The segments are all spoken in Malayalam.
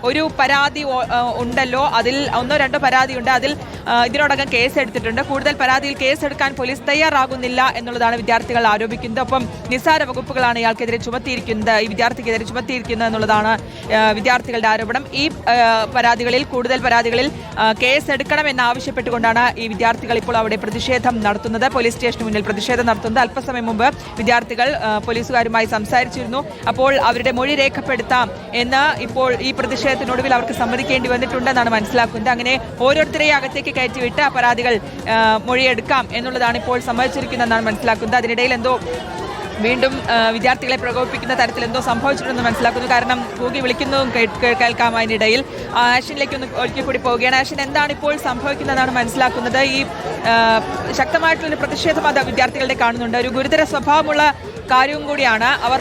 ഒരു പരാതി ഉണ്ടല്ലോ, അതിൽ ഒന്നോ രണ്ടോ പരാതിയുണ്ട്, അതിൽ ഇതിനോടകം കേസെടുത്തിട്ടുണ്ട്. കൂടുതൽ പരാതിയിൽ കേസെടുക്കാൻ പോലീസ് തയ്യാറാകുന്നില്ല എന്നുള്ളതാണ് വിദ്യാർത്ഥികൾ ആരോപിക്കുന്നത്. ഒപ്പം നിസ്സാര വകുപ്പുകളാണ് ഇയാൾക്കെതിരെ ചുമത്തിയിരിക്കുന്നത്, ഈ വിദ്യാർത്ഥിക്കെതിരെ ചുമത്തിയിരിക്കുന്നത് എന്നുള്ളതാണ് വിദ്യാർത്ഥികളുടെ ആരോപണം. ഈ പരാതികളിൽ കൂടുതൽ പരാതികളിൽ കേസെടുക്കണമെന്നാവശ്യപ്പെട്ടുകൊണ്ടാണ് ഈ വിദ്യാർത്ഥികൾ ഇപ്പോൾ അവിടെ പ്രതിഷേധം നടത്തുന്നത്, പോലീസ് സ്റ്റേഷന് മുന്നിൽ പ്രതിഷേധം നടത്തുന്നത്. അല്പസമയം മുമ്പ് വിദ്യാർത്ഥികൾ പോലീസുകാരുമായി സംസാരിച്ചിരുന്നു. അപ്പോൾ അവരുടെ മൊഴി രേഖപ്പെടുത്താം എന്ന് ഇപ്പോൾ ഈ പ്രതിഷേധത്തിനൊടുവിൽ അവർക്ക് സമ്മതിക്കേണ്ടി വന്നിട്ടുണ്ടെന്നാണ് മനസ്സിലാക്കുന്നത്. അങ്ങനെ ഓരോരുത്തരെയും അകത്തേക്ക് കയറ്റിവിട്ട് ആ പരാതികൾ മൊഴിയെടുക്കാം എന്നുള്ളതാണ് ഇപ്പോൾ സമ്മതിച്ചിരിക്കുന്നതെന്നാണ് മനസ്സിലാക്കുന്നത്. അതിനിടയിൽ എന്തോ വീണ്ടും വിദ്യാർത്ഥികളെ പ്രകോപിപ്പിക്കുന്ന തരത്തിൽ എന്തോ സംഭവിച്ചിട്ടുണ്ടെന്ന് മനസ്സിലാക്കുന്നു. കാരണം കൂകി വിളിക്കുന്നതും കേൾക്കാം. അതിനിടയിൽ ആഷിനിലേക്ക് ഒന്ന് ഒരിക്കൽ കൂടി പോവുകയാണ്. ആഷിൻ, എന്താണ് ഇപ്പോൾ സംഭവിക്കുന്നതെന്നാണ് മനസ്സിലാക്കുന്നത്? ഈ ശക്തമായിട്ടുള്ളൊരു പ്രതിഷേധം അത് വിദ്യാർത്ഥികളുടെ കാണുന്നുണ്ട്. ഒരു ഗുരുതര സ്വഭാവമുള്ള കാര്യവും കൂടിയാണ്. അവർ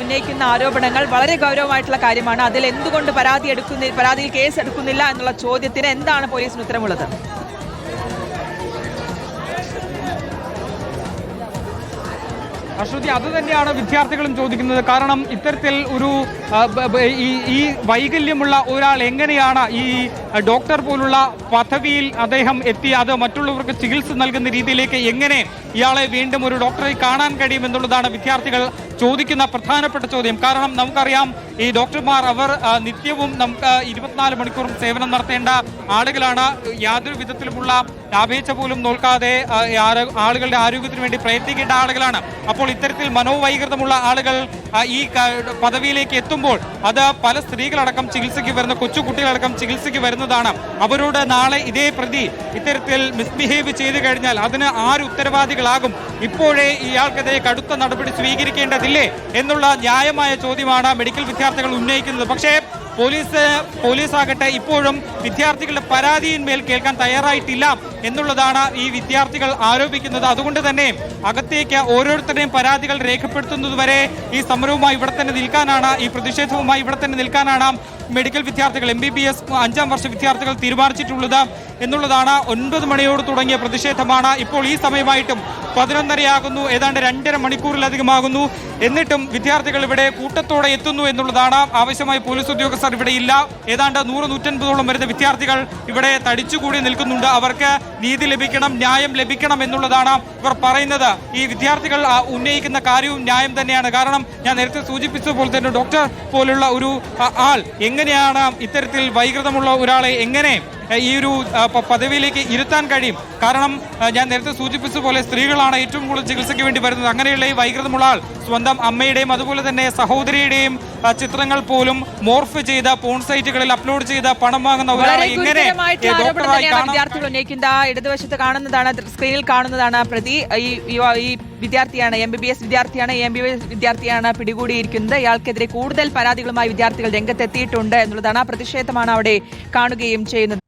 ഉന്നയിക്കുന്ന ആരോപണങ്ങൾ വളരെ ഗൗരവമായിട്ടുള്ള കാര്യമാണ്. അതിൽ എന്തുകൊണ്ട് പരാതിയിൽ കേസ് എടുക്കുന്നില്ല എന്നുള്ള ചോദ്യത്തിന് എന്താണ് പോലീസിന് ഉത്തരമുള്ളത്? അശ്വതി, അത് തന്നെയാണ് വിദ്യാർത്ഥികളും ചോദിക്കുന്നത്. കാരണം ഇത്തരത്തിൽ ഒരു ഈ വൈകല്യമുള്ള ഒരാൾ എങ്ങനെയാണ് ഈ ഡോക്ടർ പോലുള്ള പദവിയിൽ അദ്ദേഹം എത്തി, അത് മറ്റുള്ളവർക്ക് ചികിത്സ നൽകുന്ന രീതിയിലേക്ക് എങ്ങനെ ഇയാളെ വീണ്ടും ഒരു ഡോക്ടറെ കാണാൻ കഴിയും എന്നുള്ളതാണ് വിദ്യാർത്ഥികൾ ചോദിക്കുന്ന പ്രധാനപ്പെട്ട ചോദ്യം. കാരണം നമുക്കറിയാം, ഈ ഡോക്ടർമാർ അവർ നിത്യവും നമുക്ക് 24 മണിക്കൂറും സേവനം നടത്തേണ്ട ആളുകളാണ്. യാതൊരു വിധത്തിലുമുള്ള ലാഭേച്ഛ പോലും നോക്കാതെ ആളുകളുടെ ആരോഗ്യത്തിന് വേണ്ടി പ്രയത്നിക്കേണ്ട ആളുകളാണ്. അപ്പോൾ ഇത്തരത്തിൽ മനോവൈകൃതമുള്ള ആളുകൾ ഈ പദവിയിലേക്ക് എത്തുമ്പോൾ അത് പല സ്ത്രീകളടക്കം ചികിത്സയ്ക്ക് വരുന്ന കൊച്ചുകുട്ടികളടക്കം ചികിത്സയ്ക്ക് വരുന്നതാണ്. അവരോട് നാളെ ഇതേ പ്രതി ഇത്തരത്തിൽ മിസ്ബിഹേവ് ചെയ്തു കഴിഞ്ഞാൽ അതിന് ആര് ഉത്തരവാദികളാകും? ഇപ്പോഴേ ഇയാൾക്കെതിരെ കടുത്ത നടപടി സ്വീകരിക്കേണ്ടതില്ലേ എന്നുള്ള ന്യായമായ ചോദ്യമാണ് മെഡിക്കൽ വിദ്യാർത്ഥികൾ ഉന്നയിക്കുന്നത്. പക്ഷേ പോലീസാകട്ടെ ഇപ്പോഴും വിദ്യാർത്ഥികളുടെ പരാതിയിന്മേൽ കേൾക്കാൻ തയ്യാറായിട്ടില്ല എന്നുള്ളതാണ് ഈ വിദ്യാർത്ഥികൾ ആരോപിക്കുന്നത്. അതുകൊണ്ട് തന്നെ അകത്തേക്ക് ഓരോരുത്തരുടെയും പരാതികൾ രേഖപ്പെടുത്തുന്നതുവരെ ഈ സമരവുമായി ഇവിടെ തന്നെ നിൽക്കാനാണ്, ഈ പ്രതിഷേധവുമായി ഇവിടെ തന്നെ നിൽക്കാനാണ് മെഡിക്കൽ വിദ്യാർത്ഥികൾ MBBS 5ാം വർഷ വിദ്യാർത്ഥികൾ തീരുമാനിച്ചിട്ടുള്ളത് എന്നുള്ളതാണ്. 9 മണിയോട് തുടങ്ങിയ പ്രതിഷേധമാണ്. ഇപ്പോൾ ഈ സമയമായിട്ടും 11:30 ഏതാണ്ട് 2.5 മണിക്കൂറിലധികമാകുന്നു. എന്നിട്ടും വിദ്യാർത്ഥികൾ ഇവിടെ കൂട്ടത്തോടെ എത്തുന്നു എന്നുള്ളതാണ്. ആവശ്യമായ പോലീസ് ഉദ്യോഗസ്ഥർ ഇവിടെ ഇല്ല. ഏതാണ്ട് 100-150ഓളം വരുന്ന വിദ്യാർത്ഥികൾ ഇവിടെ തടിച്ചുകൂടി നിൽക്കുന്നുണ്ട്. അവർക്ക് നീതി ലഭിക്കണം, ന്യായം ലഭിക്കണം എന്നുള്ളതാണ് ഇവർ പറയുന്നത്. ഈ വിദ്യാർത്ഥികൾ ഉന്നയിക്കുന്ന കാര്യവും ന്യായം തന്നെയാണ്. കാരണം ഞാൻ നേരത്തെ സൂചിപ്പിച്ചതുപോലെ തന്നെ ഡോക്ടർ പോലുള്ള ഒരു ആൾ എങ്ങനെയാണ് ഇത്തരത്തിൽ വൈകൃതമുള്ള ഒരാളെ എങ്ങനെ ഈ ഒരു പദവിയിലേക്ക് ഇരുത്താൻ കഴിയും? കാരണം ഞാൻ നേരത്തെ സൂചിപ്പിച്ചതുപോലെ സ്ത്രീകളാണ് ഏറ്റവും കൂടുതൽ ചികിത്സയ്ക്ക് വേണ്ടി വരുന്നത്. അങ്ങനെയുള്ള ഈ വൈകൃതമുള്ള ആൾ സ്വന്തം അമ്മയുടെയും അതുപോലെ തന്നെ സഹോദരിയുടെയും ചിത്രങ്ങൾ പോലും മോർഫ് ചെയ്ത പോൺ സൈറ്റുകളിൽ അപ്ലോഡ് ചെയ്ത പണം വാങ്ങുന്ന ഒരാളെ എങ്ങനെ വിദ്യാർത്ഥികൾ ഉന്നയിക്കുന്ന ഇടതുവശത്ത് കാണുന്നതാണ്, സ്ക്രീനിൽ കാണുന്നതാണ് പ്രതി. ഈ വിദ്യാർത്ഥിയാണ്, MBBS വിദ്യാർത്ഥിയാണ്. MBBS വിദ്യാർത്ഥിയാണ് പിടികൂടിയിരിക്കുന്നത്. ഇയാൾക്കെതിരെ കൂടുതൽ പരാതികളുമായി വിദ്യാർത്ഥികൾ രംഗത്തെത്തിയിട്ടുണ്ട് എന്നുള്ളതാണ്. ആ പ്രതിഷേധമാണ് അവിടെ കാണുകയും ചെയ്യുന്നത്.